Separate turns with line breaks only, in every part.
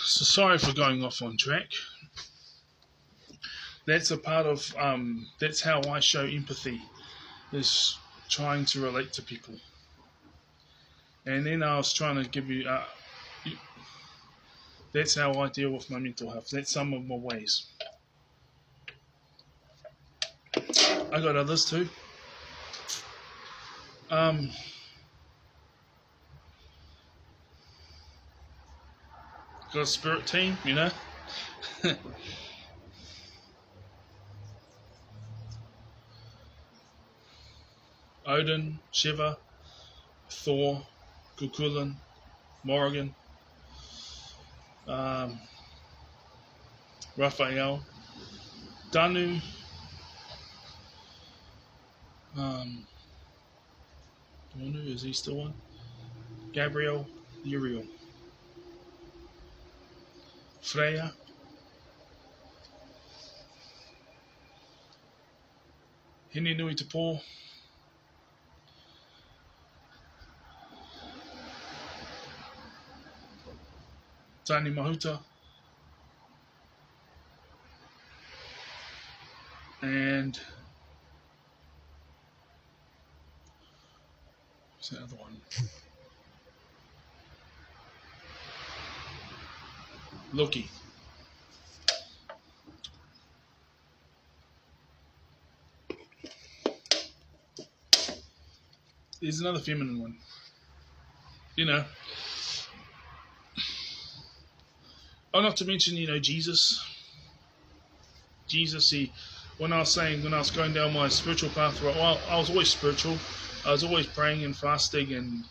So sorry for going off on track. That's a part of, that's how I show empathy, is trying to relate to people. And then I was trying to give you, that's how I deal with my mental health. That's some of my ways. I got others too. Got a spirit team, you know. Odin, Shiva, Thor, Kukulin, Morrigan, Raphael, Danu, Danu, is he still on? Gabriel, Uriel, Freya, Hine Nui Te Pō, Tani Mahuta, and what's the other one? Loki. There's another feminine one. You know. Oh, not to mention, you know, Jesus. Jesus, when I was going down my spiritual path, well, I was always spiritual. I was always praying and fasting, and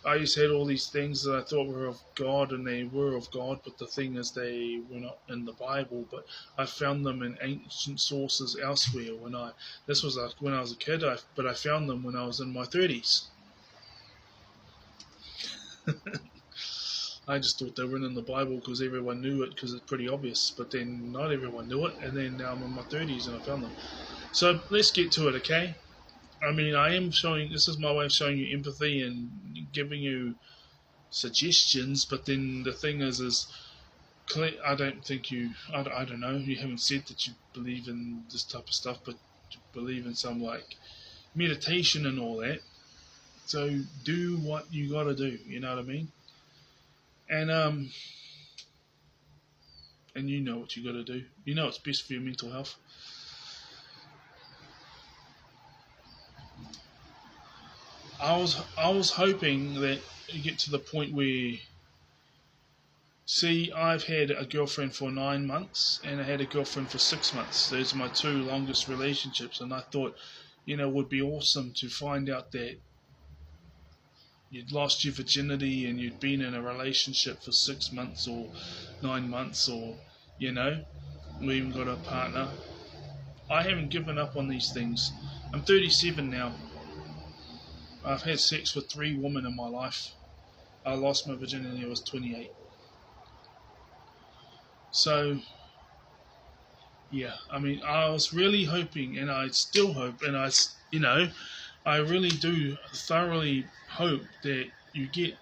I used to have all these things that I thought were of God, and they were of God, but the thing is they were not in the Bible, but I found them in ancient sources elsewhere. This was when I was a kid, but I found them when I was in my 30s. I just thought they weren't in the Bible because everyone knew it because it's pretty obvious, but then not everyone knew it, and then now I'm in my 30s and I found them. So let's get to it, okay? I mean, this is my way of showing you empathy and giving you suggestions, but then the thing is I don't think I don't know, you haven't said that you believe in this type of stuff, but you believe in some, like, meditation and all that. So do what you gotta do, you know what I mean? And you know what you gotta do. You know it's best for your mental health. I was hoping that you get to the point where, see, I've had a girlfriend for 9 months and I had a girlfriend for 6 months. Those are my 2 longest relationships, and I thought, you know, it would be awesome to find out that you'd lost your virginity and you'd been in a relationship for 6 months or 9 months, or, you know, we even got a partner. I haven't given up on these things. I'm 37 now. I've had sex with 3 women in my life. I lost my virginity when I was 28. So, yeah, I mean, I was really hoping, and I still hope, and I really do thoroughly hope that you get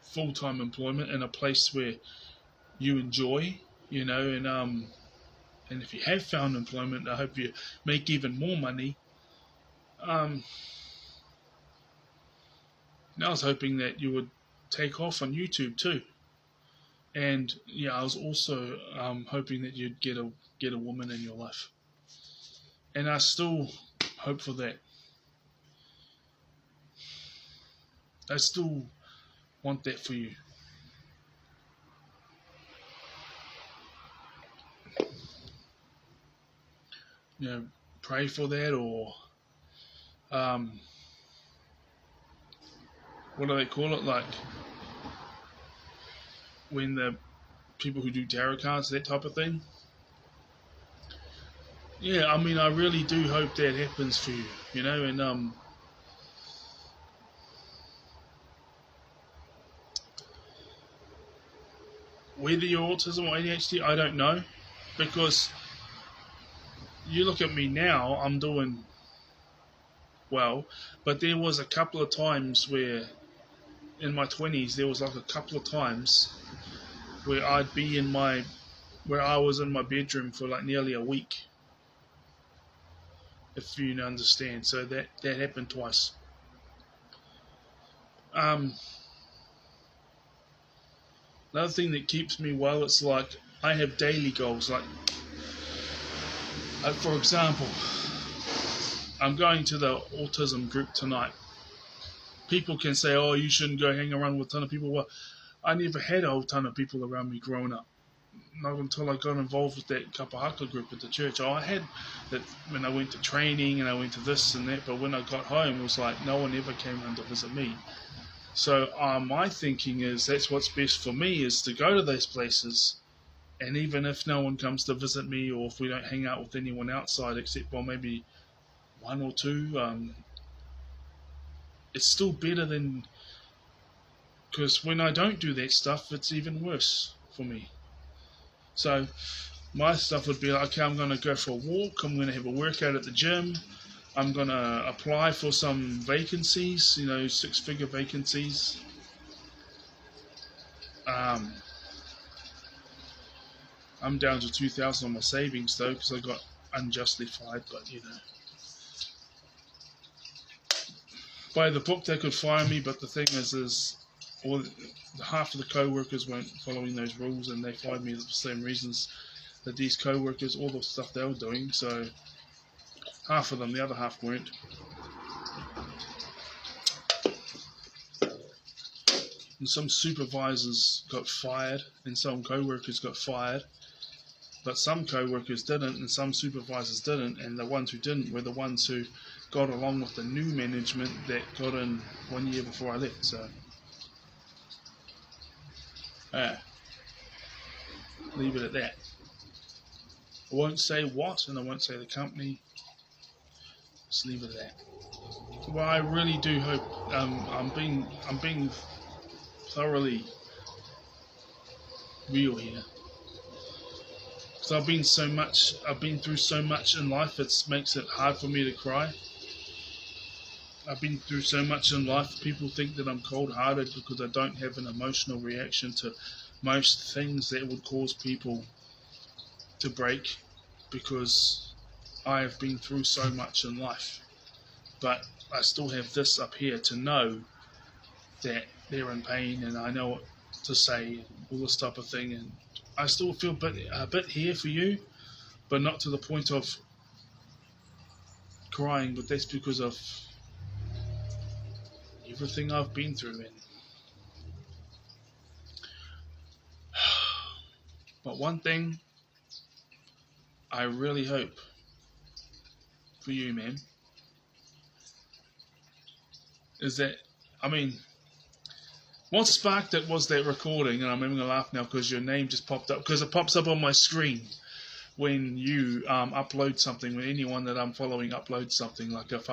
full-time employment in a place where you enjoy, you know, and if you have found employment, I hope you make even more money. I was hoping that you would take off on YouTube too, and yeah, I was also hoping that you'd get a woman in your life, and I still hope for that. I still want that for you. You know, pray for that, or what do they call it? Like when the people who do tarot cards, that type of thing. Yeah, I mean, I really do hope that happens for you, you know, and whether you're autism or ADHD, I don't know, because you look at me now, I'm doing well, but there was a couple of times where, in my 20s, there was like a couple of times where where I was in my bedroom for like nearly a week, if you understand. So that happened twice. Another thing that keeps me well, it's like I have daily goals. Like for example, I'm going to the autism group tonight. People can say, "Oh, you shouldn't go hang around with a ton of people." Well, I never had a whole ton of people around me growing up. Not until I got involved with that kapahaka group at the church. I had that when I went to training and I went to this and that, but when I got home, it was like no one ever came around to visit me. So my thinking is that's what's best for me, is to go to those places, and even if no one comes to visit me, or if we don't hang out with anyone outside except for maybe one or two, it's still better than, because when I don't do that stuff, it's even worse for me. So my stuff would be like, okay, I'm going to go for a walk, I'm going to have a workout at the gym, I'm going to apply for some vacancies, 6-figure vacancies. I'm down to 2,000 on my savings though, because I got unjustly fired, but by the book they could fire me, but the thing is half of the co-workers weren't following those rules, and they fired me for the same reasons that these co-workers, all the stuff they were doing. So half of them, the other half weren't. And some supervisors got fired and some co-workers got fired, but some co-workers didn't and some supervisors didn't, and the ones who didn't were the ones who got along with the new management that got in 1 year before I left. So leave it at that. I won't say what, and I won't say the company. Just leave it at that. Well, I really do hope I'm being thoroughly real here, because I've been through so much in life. It makes it hard for me to cry. I've been through so much in life. People think that I'm cold-hearted because I don't have an emotional reaction to most things that would cause people to break, because I have been through so much in life. But I still have this up here to know that they're in pain, and I know what to say, all this type of thing, and I still feel a bit here for you, but not to the point of crying. But that's because of everything I've been through. But one thing I really hope for you, man, is that, what sparked it was that recording, and I'm having a laugh now because your name just popped up, because it pops up on my screen when you upload something, when anyone that I'm following uploads something, like if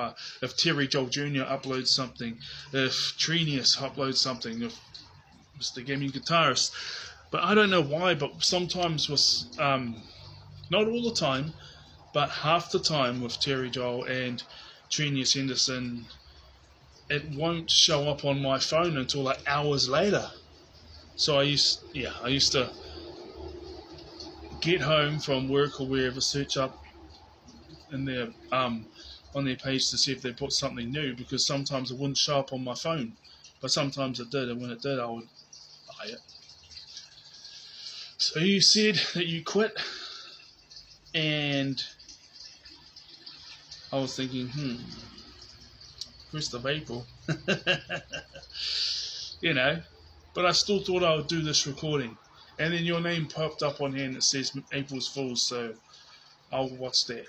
Terry Joel Jr. uploads something, if Trinius uploads something, if Mr. Gaming Guitarist. But I don't know why, but sometimes not all the time, but half the time with Terry Joel and Trinius Henderson, it won't show up on my phone until like hours later. So I used to get home from work or wherever, search up in their on their page to see if they put something new, because sometimes it wouldn't show up on my phone, but sometimes it did, and when it did, I would buy it. So you said that you quit, and I was thinking, 1st of April, but I still thought I would do this recording. And then your name popped up on here and it says April's Fools, so I'll watch that.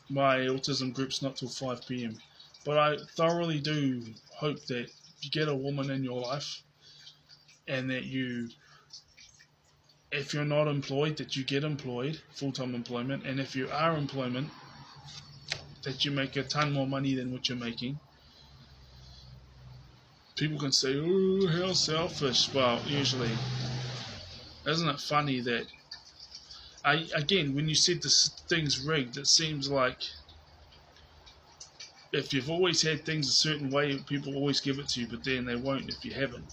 My autism group's not till 5 p.m. But I thoroughly do hope that you get a woman in your life, and that if you're not employed, that you get employed, full-time employment, and if you are employment, that you make a ton more money than what you're making. People can say, "Oh, how selfish." Well, usually, isn't it funny that, again, when you said this thing's rigged, it seems like if you've always had things a certain way, people always give it to you, but then they won't if you haven't.